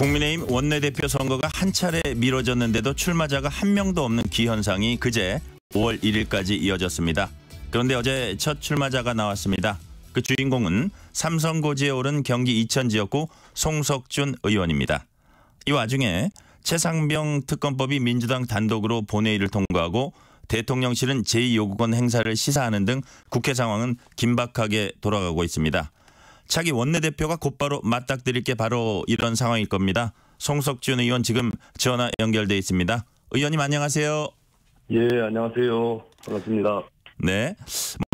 국민의힘 원내대표 선거가 한 차례 미뤄졌는데도 출마자가 한 명도 없는 기현상이 그제 5월 1일까지 이어졌습니다. 그런데 어제 첫 출마자가 나왔습니다. 그 주인공은 삼성고지에 오른 경기 이천 지역구 송석준 의원입니다. 이 와중에 최상병 특검법이 민주당 단독으로 본회의를 통과하고 대통령실은 제2요구권 행사를 시사하는 등 국회 상황은 긴박하게 돌아가고 있습니다. 차기 원내대표가 곧바로 맞닥뜨릴 게 바로 이런 상황일 겁니다. 송석준 의원 지금 전화 연결돼 있습니다. 의원님 안녕하세요. 예, 안녕하세요. 반갑습니다. 네,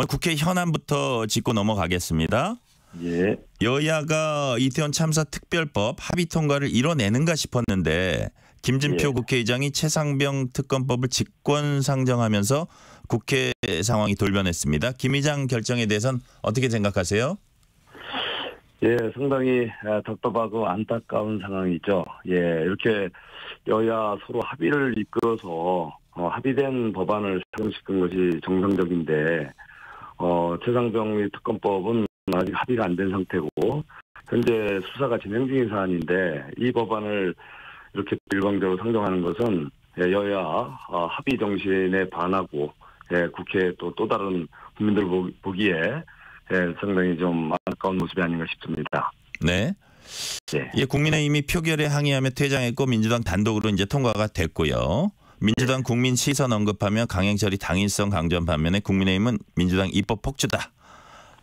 국회 현안부터 짚고 넘어가겠습니다. 예. 여야가 이태원 참사 특별법 합의 통과를 이뤄내는가 싶었는데 김진표 국회의장이 최상병 특검법을 직권 상정하면서 국회 상황이 돌변했습니다. 김 의장 결정에 대해서는 어떻게 생각하세요? 예, 상당히 답답하고 안타까운 상황이죠. 예, 이렇게 여야 서로 합의를 이끌어서 합의된 법안을 상정시킨 것이 정상적인데 최상병 특검법은 아직 합의가 안 된 상태고 현재 수사가 진행 중인 사안인데 이 법안을 이렇게 일방적으로 상정하는 것은 여야 합의 정신에 반하고 국회에 또 다른 국민들 보기에 상당히 좀 안타까운 모습이 아닌가 싶습니다. 네. 예, 국민의힘이 표결에 항의하며 퇴장했고 민주당 단독으로 이제 통과가 됐고요. 민주당 국민 시선 언급하며 강행처리 당위성 강조한 반면에 국민의힘은 민주당 입법 폭주다.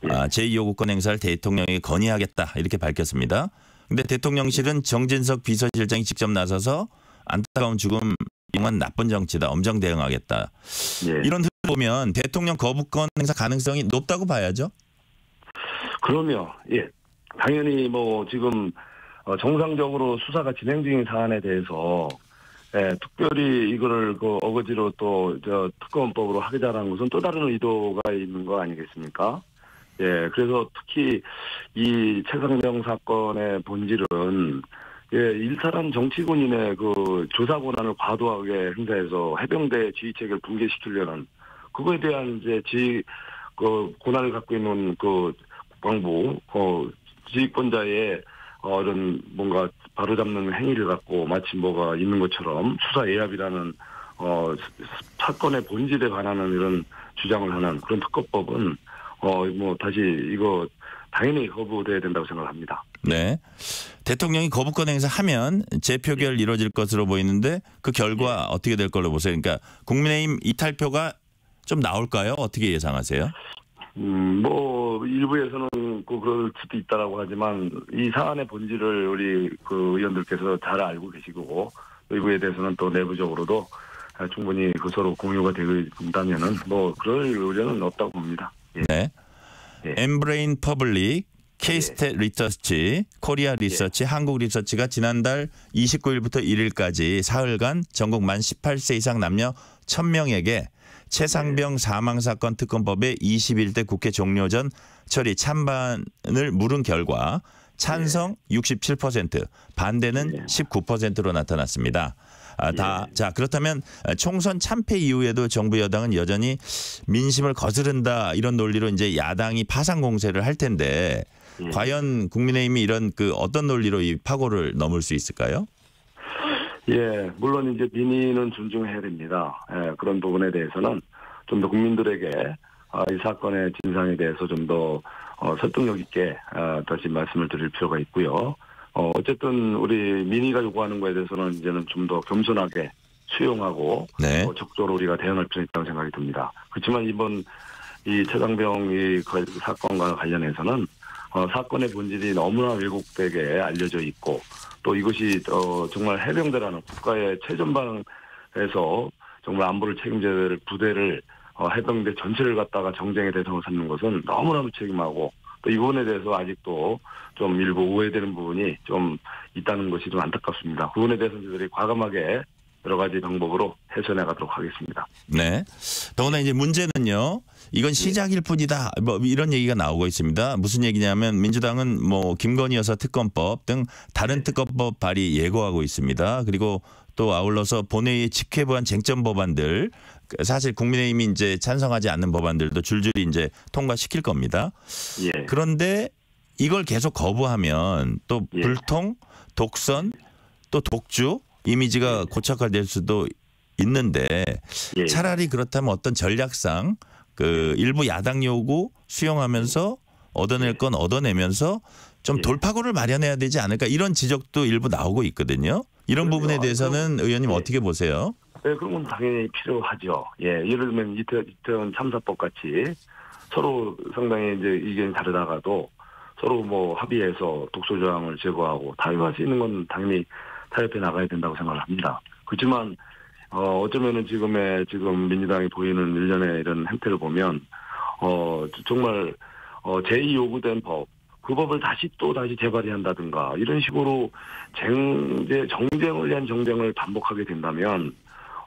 제2요구권 행사를 대통령에게 건의하겠다 이렇게 밝혔습니다. 그런데 대통령실은 정진석 비서실장이 직접 나서서 안타까운 죽음 이건 나쁜 정치다. 엄정 대응하겠다. 이런 흐름 보면 대통령 거부권 행사 가능성이 높다고 봐야죠. 그러면 당연히 지금 정상적으로 수사가 진행 중인 사안에 대해서 특별히 이거를 어거지로 또 특검법으로 하겠다라는 것은 또 다른 의도가 있는 거 아니겠습니까? 예, 그래서 특히 이 최상병 사건의 본질은 일탈한 정치군인의 그 조사 권한을 과도하게 행사해서 해병대 지휘 체계를 붕괴시키려는 그거에 대한 권한을 갖고 있는 국방부 지휘권자의 이런 뭔가 바로잡는 행위를 갖고 마치 뭐가 있는 것처럼 수사 예압이라는 사건의 본질에 관한 이런 주장을 하는 그런 특검법은 다시 이거 당연히 거부돼야 된다고 생각합니다. 네, 대통령이 거부권 행사하면 재표결 이루어질 것으로 보이는데 그 결과 어떻게 될 걸로 보세요? 그러니까 국민의힘 이탈표가 좀 나올까요? 어떻게 예상하세요? 일부에서는 그럴 수도 있다라고 하지만 이 사안의 본질을 우리 의원들께서 잘 알고 계시고 이부에 대해서는 또 내부적으로도 충분히 서로 공유가 되고 있다면은 그럴 우려는 없다고 봅니다. 네. 엠브레인 퍼블릭, K-스탯 리서치, 코리아 리서치, 한국 리서치가 지난달 29일부터 1일까지 사흘간 전국 만 18세 이상 남녀 1000명에게 최상병 사망사건 특검법의 21대 국회 종료 전 처리 찬반을 물은 결과 찬성 67%, 반대는 19%로 나타났습니다. 자, 그렇다면 총선 참패 이후에도 정부 여당은 여전히 민심을 거스른다 이런 논리로 이제 야당이 파상 공세를 할 텐데 과연 국민의힘이 이런 어떤 논리로 이 파고를 넘을 수 있을까요? 예, 물론 이제 민의는 존중해야 됩니다. 그런 부분에 대해서는 좀 더 국민들에게 이 사건의 진상에 대해서 좀 더 설득력 있게 다시 말씀을 드릴 필요가 있고요. 어쨌든 우리 민의가 요구하는 거에 대해서는 이제는 좀 더 겸손하게 수용하고 적극적으로 우리가 대응할 필요가 있다고 생각이 듭니다. 그렇지만 이번 이 최상병 사건과 관련해서는 사건의 본질이 너무나 왜곡되게 알려져 있고 또 이것이 정말 해병대라는 국가의 최전방에서 정말 안보를 책임져야 될 부대를 해병대 전체를 갖다가 정쟁의 대상으로 삼는 것은 너무나 무책임하고 또 이 부분에 대해서 아직도 좀 일부 오해되는 부분이 좀 있다는 것이 좀 안타깝습니다. 그 부분에 대해서 저희들이 과감하게 여러 가지 방법으로 해소해 가도록 하겠습니다. 네. 더구나 이제 문제는요. 이건 시작일 뿐이다. 이런 얘기가 나오고 있습니다. 무슨 얘기냐면 민주당은 김건희 여사 특검법 등 다른 특검법 발의 예고하고 있습니다. 그리고 또 아울러서 본회의에 직회부한 쟁점 법안들 사실 국민의힘이 이제 찬성하지 않는 법안들도 줄줄이 이제 통과시킬 겁니다. 그런데 이걸 계속 거부하면 또 불통, 독선, 또 독주 이미지가 고착화될 수도 있는데 예. 차라리 그렇다면 어떤 전략상 그 일부 야당 요구 수용하면서 얻어낼 건 얻어내면서 좀 돌파구를 마련해야 되지 않을까 이런 지적도 일부 나오고 있거든요. 이런 부분에 대해서는 의원님 어떻게 보세요? 네, 그런 건 당연히 필요하죠. 예, 예를 들면 이태원 참사법 같이 서로 상당히 이제 의견이 다르다가도 서로 뭐 합의해서 독소 조항을 제거하고 타협할 수 있는 건 당연히 타협해 나가야 된다고 생각을 합니다. 그렇지만 어쩌면은 지금 민주당이 보이는 일련의 이런 행태를 보면 정말 제2 요구된 법, 그 법을 다시 재발의한다든가 이런 식으로 정쟁을 위한 정쟁을 반복하게 된다면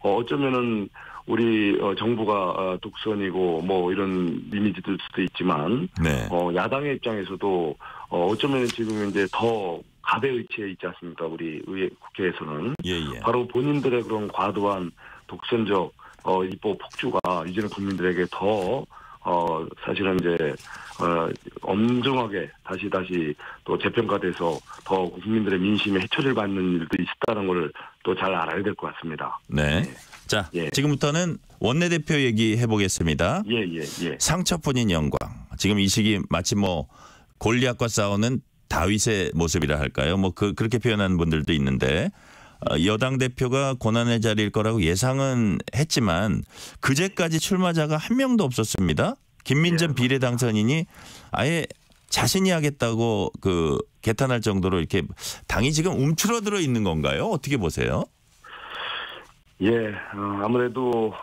어쩌면은 우리 정부가 독선이고 뭐 이런 이미지들 수도 있지만 네. 야당의 입장에서도 어쩌면 지금 이제 더 갑의 위치에 있지 않습니까? 우리 국회에서는 예. 바로 본인들의 그런 과도한 독선적 입법 폭주가 이제는 국민들에게 더 사실은 이제 엄중하게 다시 또 재평가돼서 더 국민들의 민심에 해초를 받는 일도 있었다는 걸 또 잘 알아야 될 것 같습니다. 네. 자, 지금부터는 원내대표 얘기해 보겠습니다. 예. 상처뿐인 영광. 지금 이 시기 마치 뭐 골리앗과 싸우는 다윗의 모습이라 할까요? 뭐 그렇게 표현하는 분들도 있는데 여당 대표가 고난의 자리일 거라고 예상은 했지만 그제까지 출마자가 한 명도 없었습니다. 김민전 비례당선인이 아예 자신이 하겠다고 개탄할 정도로 이렇게 당이 지금 움츠러들어 있는 건가요? 어떻게 보세요? 예, 아무래도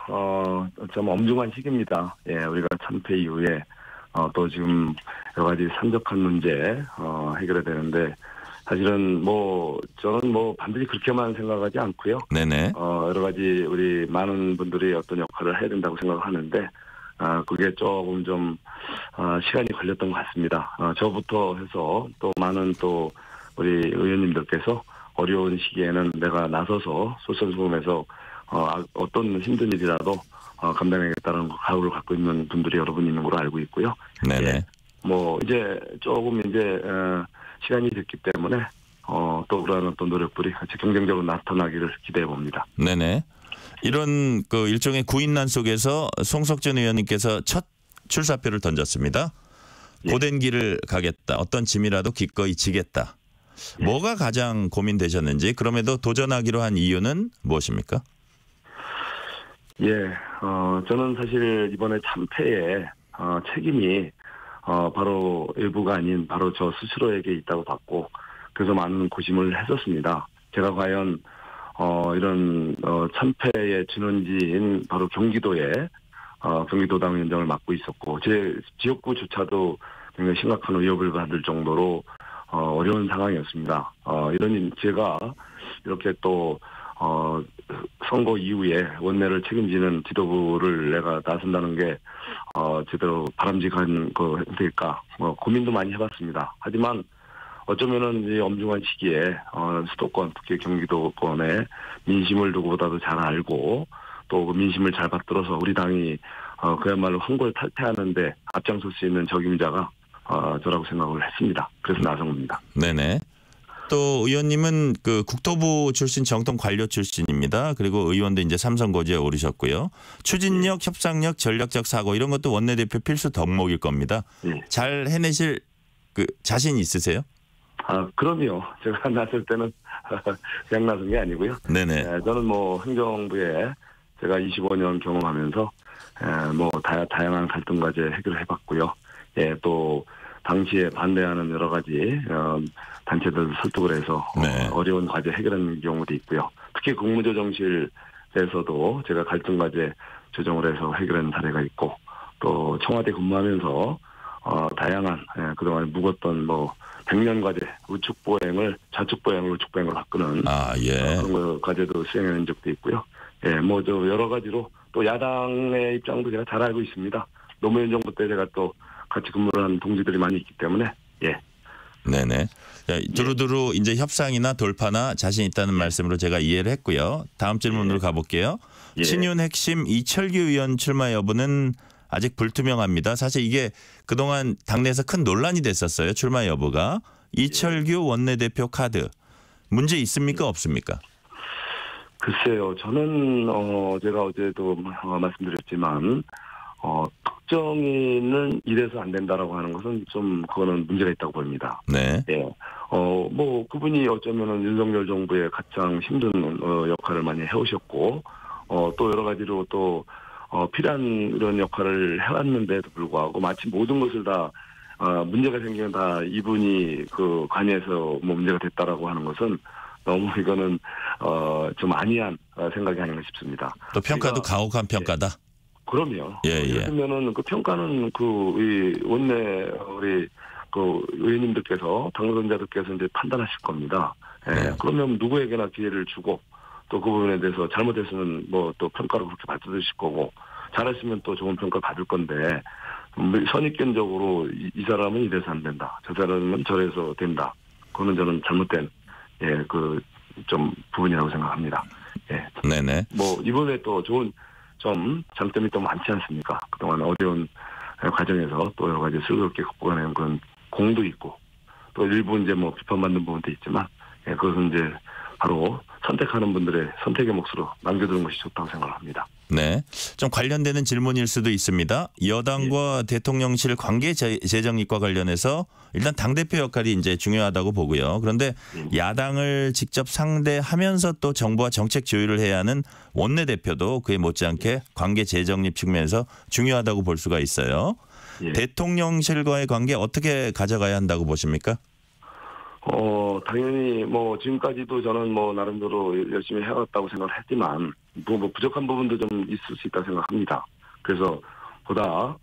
좀 엄중한 시기입니다. 예, 우리가 참패 이후에 또 지금 여러 가지 산적한 문제 해결해야 되는데 사실은 저는 반드시 그렇게만 생각하지 않고요. 네네. 여러 가지 우리 많은 분들이 어떤 역할을 해야 된다고 생각하는데 그게 조금 좀 시간이 걸렸던 것 같습니다. 저부터 해서 또 많은 또 우리 의원님들께서 어려운 시기에는 내가 나서서 솔선수범해서 어떤 힘든 일이라도 감당하겠다는 각오를 갖고 있는 분들이 여러분 있는 걸로 알고 있고요. 네네. 예, 이제 조금 시간이 됐기 때문에 또 그런 어떤 노력들이 같이 경쟁적으로 나타나기를 기대해 봅니다. 네네. 이런 일종의 구인난 속에서 송석준 의원님께서 첫 출사표를 던졌습니다. 고된 길을 가겠다. 어떤 짐이라도 기꺼이 지겠다. 뭐가 가장 고민되셨는지 그럼에도 도전하기로 한 이유는 무엇입니까? 예, 저는 사실 이번에 참패에 책임이 바로 일부가 아닌 바로 저 스스로에게 있다고 봤고 그래서 많은 고심을 했었습니다. 제가 과연 이런 참패의 진원지인 바로 경기도에 경기도당 위원장을 맡고 있었고 제 지역구조차도 굉장히 심각한 위협을 받을 정도로 어려운 상황이었습니다. 제가 이렇게 또 선거 이후에 원내를 책임지는 지도부를 내가 나선다는 게 제대로 바람직한 행태일까 고민도 많이 해봤습니다. 하지만 어쩌면은 이 엄중한 시기에 수도권 특히 경기도권의 민심을 누구보다도 잘 알고 또 그 민심을 잘 받들어서 우리 당이 그야말로 황골 탈퇴하는데 앞장설 수 있는 적임자가 저라고 생각을 했습니다. 그래서 나선 겁니다. 네네. 또 의원님은 국토부 출신 정통 관료 출신입니다. 그리고 의원도 이제 삼선고지에 오르셨고요. 추진력, 협상력, 전략적 사고 이런 것도 원내대표 필수 덕목일 겁니다. 잘 해내실 자신 있으세요? 그럼요. 제가 나설 때는 그냥 나선 게 아니고요. 네네. 저는 행정부에 제가 25년 경험하면서 다양한 갈등 과제 해결해봤고요. 예, 또 당시에 반대하는 여러 가지 단체들 설득을 해서 어려운 과제 해결하는 경우도 있고요. 특히 국무조정실에서도 제가 갈등 과제 조정을 해서 해결한 사례가 있고 또 청와대 근무하면서 다양한 그동안 묵었던 100년 과제 우측보행을 좌측보행을 우측보행을 바꾸는 그런 과제도 수행한 적도 있고요. 예, 여러 가지로 또 야당의 입장도 제가 잘 알고 있습니다. 노무현 정부 때 제가 또 같이 근무를 한 동지들이 많이 있기 때문에 네네. 두루두루 이제 협상이나 돌파나 자신 있다는 말씀으로 제가 이해를 했고요. 다음 질문으로 가볼게요. 친윤 핵심 이철규 의원 출마 여부는 아직 불투명합니다. 사실 이게 그동안 당내에서 큰 논란이 됐었어요. 출마 여부가. 이철규 원내대표 카드. 문제 있습니까 없습니까? 글쎄요, 저는 제가 어제도 말씀드렸지만 특정인은 이래서 안 된다라고 하는 것은 좀 그거는 문제가 있다고 봅니다. 네. 예. 뭐 그분이 어쩌면은 윤석열 정부의 가장 힘든 역할을 많이 해오셨고 또 여러 가지로 또 필요한 이런 역할을 해왔는데도 불구하고 마치 모든 것을 다 문제가 생기면 다 이분이 그 관여해서 뭐 문제가 됐다라고 하는 것은 너무 이거는 좀 아니한 생각이 아닌가 싶습니다. 또 평가도 가혹한 평가다. 그럼요. 예. 그러면은 그 평가는 이 원내 우리 그 의원님들께서 당선자들께서 이제 판단하실 겁니다. 예. 네. 그러면 누구에게나 기회를 주고 또 그 부분에 대해서 잘못했으면 뭐 또 평가를 그렇게 받으실 거고 잘했으면 또 좋은 평가 받을 건데 선입견적으로 이 사람은 이래서 안 된다. 저 사람은 저래서 된다. 그거는 저는 잘못된 그 좀 부분이라고 생각합니다. 예. 네네. 뭐 이번에 또 좋은 좀 장점이 또 많지 않습니까? 그동안 어려운 과정에서 또 여러 가지 슬기롭게 극복하는 그런 공도 있고 또 일부 이제 뭐 비판받는 부분도 있지만 그것은 이제 바로 선택하는 분들의 선택의 몫으로 남겨두는 것이 좋다고 생각합니다. 네. 좀 관련되는 질문일 수도 있습니다. 여당과 대통령실 관계 재정립과 관련해서 일단 당대표 역할이 이제 중요하다고 보고요. 그런데 야당을 직접 상대하면서 또 정부와 정책 조율을 해야 하는 원내대표도 그에 못지않게 관계 재정립 측면에서 중요하다고 볼 수가 있어요. 예. 대통령실과의 관계 어떻게 가져가야 한다고 보십니까? 당연히 뭐 지금까지도 저는 뭐 나름대로 열심히 해왔다고 생각을 했지만 뭐 부족한 부분도 좀 있을 수 있다고 생각합니다. 그래서 보다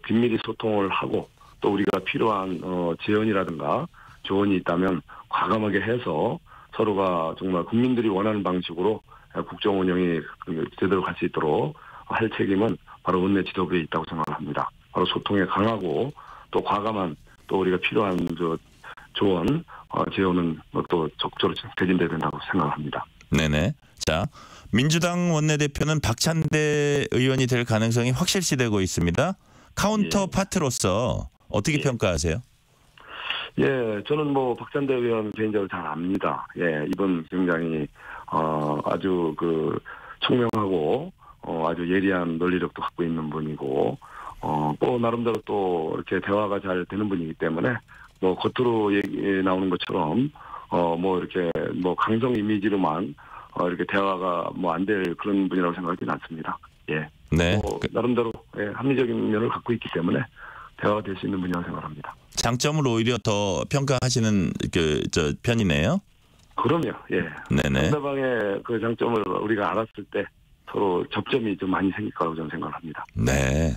긴밀히 소통을 하고 또 우리가 필요한 제언이라든가 조언이 있다면 과감하게 해서 서로가 정말 국민들이 원하는 방식으로 국정 운영이 제대로 갈 수 있도록 할 책임은 바로 원내 지도부에 있다고 생각을 합니다. 바로 소통에 강하고 또 과감한 또 우리가 필요한 조언, 제언은 또 적절히 개진돼야 된다고 생각합니다. 네네. 자, 민주당 원내대표는 박찬대 의원이 될 가능성이 확실시되고 있습니다. 카운터 파트로서 어떻게 평가하세요? 예, 저는 뭐 박찬대 의원 개인적으로 잘 압니다. 예, 이분 굉장히 아주 그 총명하고 아주 예리한 논리력도 갖고 있는 분이고 또 나름대로 또 이렇게 대화가 잘 되는 분이기 때문에 뭐 겉으로 나오는 것처럼 뭐 이렇게 뭐 강성 이미지로만 이렇게 대화가 뭐 안 될 그런 분이라고 생각하지는 않습니다. 예. 네. 나름대로 합리적인 면을 갖고 있기 때문에 대화가 될 수 있는 분이라고 생각합니다. 장점을 오히려 더 평가하시는 편이네요. 그럼요. 예. 네네. 상대방의 그 장점을 우리가 알았을 때 서로 접점이 좀 많이 생길 거라고 저는 생각을 합니다. 네.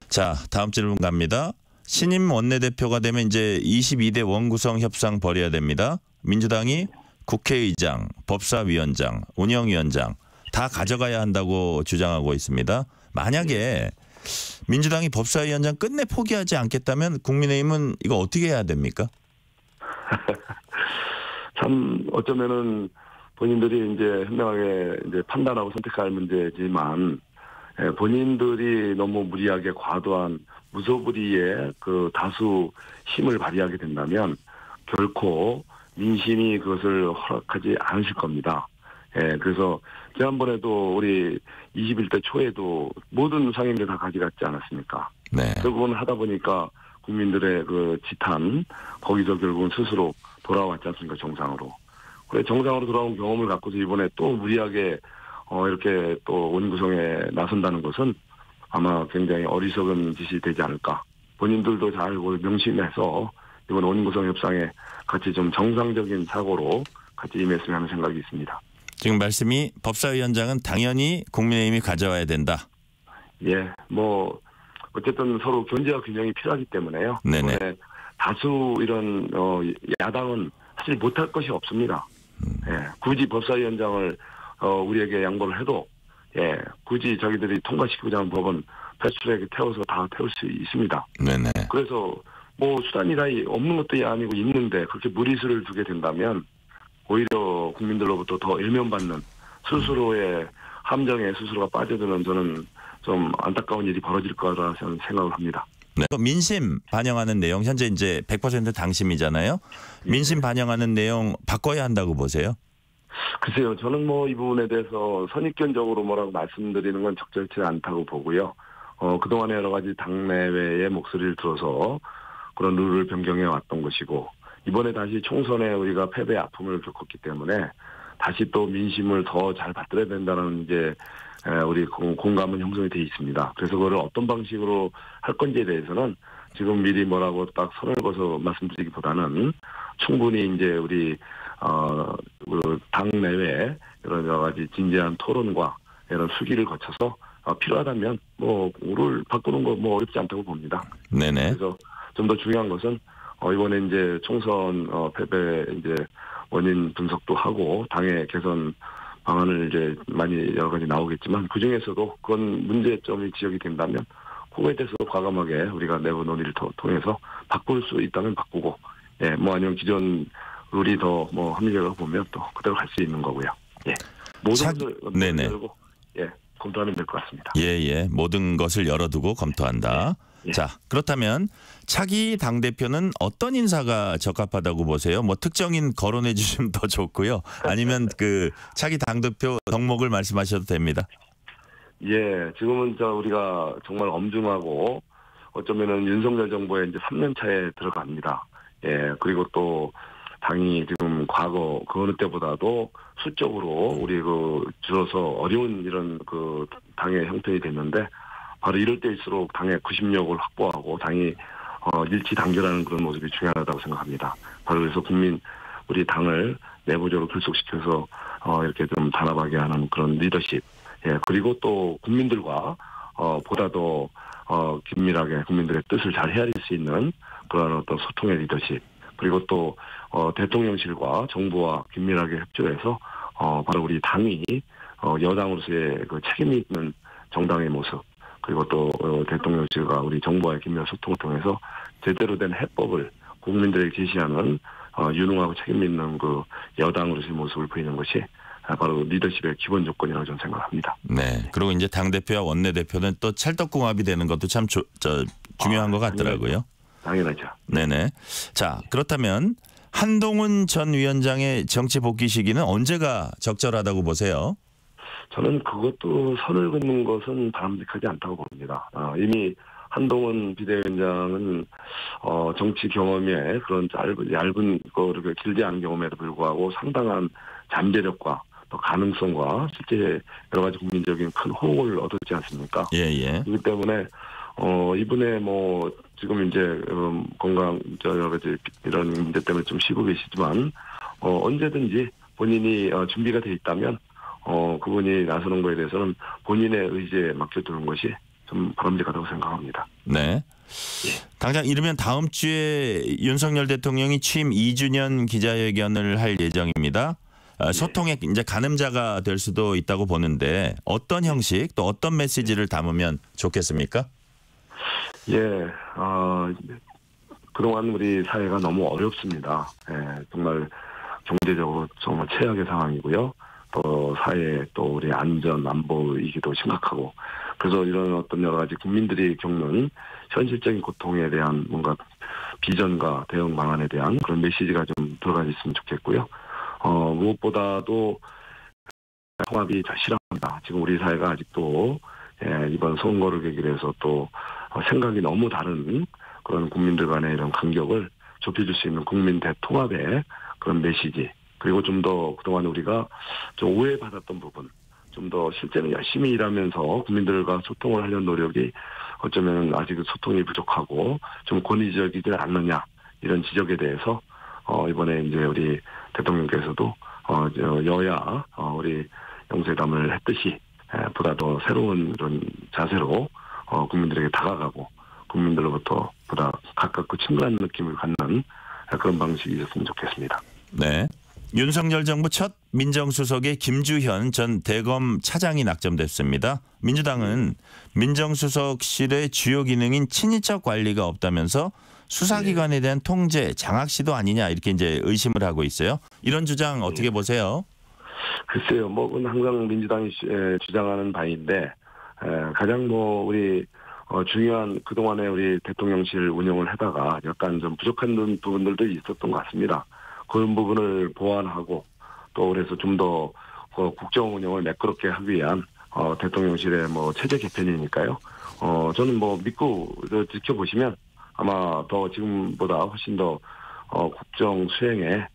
자, 다음 질문 갑니다. 신임 원내대표가 되면 이제 22대 원구성 협상 벌여야 됩니다. 민주당이 국회의장, 법사위원장, 운영위원장 다 가져가야 한다고 주장하고 있습니다. 만약에 민주당이 법사위원장 끝내 포기하지 않겠다면 국민의힘은 이거 어떻게 해야 됩니까? 참 어쩌면은 본인들이 이제 현명하게 이제 판단하고 선택할 문제지만 본인들이 너무 무리하게 과도한 무소불위의 그 다수 힘을 발휘하게 된다면 결코 민심이 그것을 허락하지 않으실 겁니다. 예, 그래서 지난번에도 우리 21대 초에도 모든 상임들 다 가져갔지 않았습니까? 네. 결국은 하다 보니까 국민들의 그 지탄 거기서 결국은 스스로 돌아왔지 않습니까? 정상으로. 그래 정상으로 돌아온 경험을 갖고서 이번에 또 무리하게 이렇게 또 원구성에 나선다는 것은 아마 굉장히 어리석은 짓이 되지 않을까. 본인들도 잘 명심해서 이번 원구성 협상에 같이 좀 정상적인 사고로 같이 임했으면 하는 생각이 있습니다. 지금 말씀이 법사위원장은 당연히 국민의힘이 가져와야 된다. 예, 뭐 어쨌든 서로 견제와 균형이 필요하기 때문에요. 네네. 다수 이런 야당은 사실 못할 것이 없습니다. 예, 굳이 법사위원장을 우리에게 양보를 해도 굳이 자기들이 통과시키고자 하는 법은 패스트트랙에 태워서 다 태울 수 있습니다. 네네. 그래서 뭐 수단이 다 없는 것도 아니고 있는데 그렇게 무리수를 두게 된다면 오히려 국민들로부터 더 일면받는 스스로의 함정에 스스로가 빠져드는 저는 좀 안타까운 일이 벌어질 거라 저는 생각을 합니다. 네. 민심 반영하는 내용 현재 이제 100% 당심이잖아요. 민심 반영하는 내용 바꿔야 한다고 보세요? 글쎄요, 저는 뭐 이 부분에 대해서 선입견적으로 뭐라고 말씀드리는 건 적절치 않다고 보고요. 그동안에 여러 가지 당내외의 목소리를 들어서 그런 룰을 변경해 왔던 것이고, 이번에 다시 총선에 우리가 패배의 아픔을 겪었기 때문에 다시 또 민심을 더 잘 받들어야 된다는 이제 우리 공감은 형성이 돼 있습니다. 그래서 그걸 어떤 방식으로 할 건지에 대해서는 지금 미리 뭐라고 딱 선을 그어서 말씀드리기보다는 충분히 이제 우리 당 내외 이런 여러 가지 진지한 토론과 이런 수기를 거쳐서 필요하다면 뭐 룰을 바꾸는 거 뭐 어렵지 않다고 봅니다. 네네. 그래서 좀 더 중요한 것은 이번에 이제 총선 패배 이제 원인 분석도 하고 당의 개선 방안을 이제 많이 여러 가지 나오겠지만 그 중에서도 그건 문제점이 지적이 된다면 그거에 대해서도 과감하게 우리가 내부 논의를 통해서 바꿀 수 있다면 바꾸고, 예, 뭐 아니면 기존 룰이 더 뭐 합리적으로 보면 또 그대로 갈 수 있는 거고요. 예, 모든 것을 네네. 열고 예 검토하면 될 것 같습니다. 예예. 모든 것을 열어두고 검토한다. 예. 자, 그렇다면 차기 당대표는 어떤 인사가 적합하다고 보세요? 뭐 특정인 거론해 주시면 더 좋고요. 아니면 그 차기 당대표 덕목을 말씀하셔도 됩니다. 예, 지금은 우리가 정말 엄중하고 어쩌면은 윤석열 정부의 이제 3년 차에 들어갑니다. 예, 그리고 또 당이 지금 과거 그 어느 때보다도 수적으로 우리 줄어서 어려운 이런 당의 형편이 됐는데 바로 이럴 때일수록 당의 구심력을 확보하고 당이 일치단결하는 그런 모습이 중요하다고 생각합니다. 바로 그래서 우리 당을 내부적으로 결속시켜서 이렇게 좀 단합하게 하는 그런 리더십, 예, 그리고 또 국민들과 보다 더 긴밀하게 국민들의 뜻을 잘 헤아릴 수 있는 그런 어떤 소통의 리더십, 그리고 또 대통령실과 정부와 긴밀하게 협조해서 바로 우리 당이 여당으로서의 그 책임 있는 정당의 모습, 그리고 또 대통령실과 우리 정부와의 긴밀한 소통을 통해서 제대로 된 해법을 국민들에게 제시하는 유능하고 책임 있는 그 여당으로서의 모습을 보이는 것이 바로 리더십의 기본 조건이라고 저는 생각합니다. 네. 그리고 이제 당대표와 원내대표는 또 찰떡궁합이 되는 것도 참 중요한 것 같더라고요. 당연하죠. 네네. 자, 그렇다면 한동훈 전 위원장의 정치 복귀 시기는 언제가 적절하다고 보세요? 저는 그것도 선을 긋는 것은 바람직하지 않다고 봅니다. 이미 한동훈 비대위원장은 정치 경험에 그런 얇은 거를 길지 않은 경험에도 불구하고 상당한 잠재력과 또 가능성과 실제 여러 가지 국민적인 큰 호응을 얻었지 않습니까? 예예. 그렇기 때문에 이분의 뭐 지금 이제 건강 여러 가지 이런 문제 때문에 좀 쉬고 계시지만 언제든지 본인이 준비가 돼 있다면 그분이 나서는 거에 대해서는 본인의 의지에 맡겨두는 것이 좀 바람직하다고 생각합니다. 네. 당장 이르면 다음 주에 윤석열 대통령이 취임 2주년 기자회견을 할 예정입니다. 소통의 이제 가늠자가 될 수도 있다고 보는데 어떤 형식 또 어떤 메시지를 담으면 좋겠습니까? 예, 그동안 우리 사회가 너무 어렵습니다. 예, 정말 경제적으로 정말 최악의 상황이고요. 또 사회 또 우리 안전 안보 위기도 심각하고 그래서 이런 어떤 여러 가지 국민들이 겪는 현실적인 고통에 대한 뭔가 비전과 대응 방안에 대한 그런 메시지가 좀 들어가 있으면 좋겠고요. 무엇보다도 통합이 절실합니다. 지금 우리 사회가 아직도 이번 선거를 계기로 해서 또 생각이 너무 다른 그런 국민들 간의 이런 간격을 좁혀줄 수 있는 국민 대통합의 그런 메시지, 그리고 좀 더 그동안 우리가 좀 오해받았던 부분, 좀 더 실제는 열심히 일하면서 국민들과 소통을 하려는 노력이 어쩌면 아직 소통이 부족하고 좀 권위적이지 않느냐 이런 지적에 대해서 이번에 이제 우리 대통령께서도 여야 우리 영세담을 했듯이 보다 더 새로운 이런 자세로 국민들에게 다가가고 국민들로부터 보다 가깝고 친근한 느낌을 갖는 그런 방식이 있었으면 좋겠습니다. 네. 윤석열 정부 첫 민정수석의 김주현 전 대검 차장이 낙점됐습니다. 민주당은 민정수석실의 주요 기능인 친인척 관리가 없다면서 수사기관에 대한 통제, 장악시도 아니냐 이렇게 이제 의심을 하고 있어요. 이런 주장 어떻게 보세요? 글쎄요, 그건 항상 민주당이 주장하는 바인데 가장 우리 중요한 그동안에 우리 대통령실 운영을 하다가 약간 좀 부족한 부분들도 있었던 것 같습니다. 그런 부분을 보완하고 또 그래서 좀 더 국정 운영을 매끄럽게 하기 위한 대통령실의 뭐 체제 개편이니까요. 저는 뭐 믿고 지켜보시면 아마 더 지금보다 훨씬 더 국정 수행에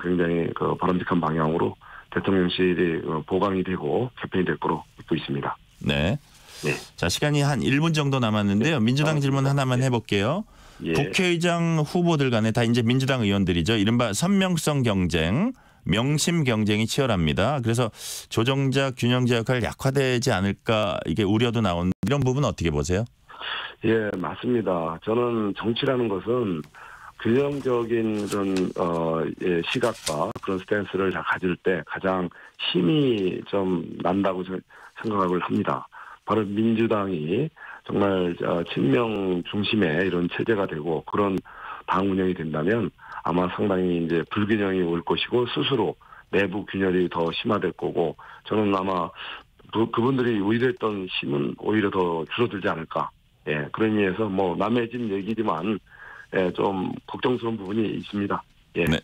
굉장히 그 바람직한 방향으로 대통령실이 보강이 되고 개편이 될 거로 믿고 있습니다. 네. 네. 자, 시간이 한 1분 정도 남았는데요. 민주당 질문 하나만 해볼게요. 예. 국회의장 후보들 간에 다 이제 민주당 의원들이죠. 이른바 선명성 경쟁, 명심 경쟁이 치열합니다. 그래서 조정자, 균형자 역할 약화되지 않을까 이게 우려도 나오는 이런 부분 어떻게 보세요? 예, 맞습니다. 저는 정치라는 것은 균형적인 그런 시각과 그런 스탠스를 가질 때 가장 힘이 좀 난다고 생각을 합니다. 바로 민주당이 정말 친명 중심의 이런 체제가 되고 그런 당 운영이 된다면 아마 상당히 이제 불균형이 올 것이고 스스로 내부 균열이 더 심화될 거고 저는 아마 그분들이 의뢰했던 힘은 오히려 더 줄어들지 않을까. 예, 그런 의미에서 뭐 남의 집 얘기지만 예, 좀 걱정스러운 부분이 있습니다. 예. 네.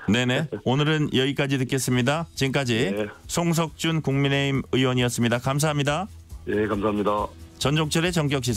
네네. 오늘은 여기까지 듣겠습니다. 지금까지 네. 송석준 국민의힘 의원이었습니다. 감사합니다. 예, 감사합니다. 전종철의 정격시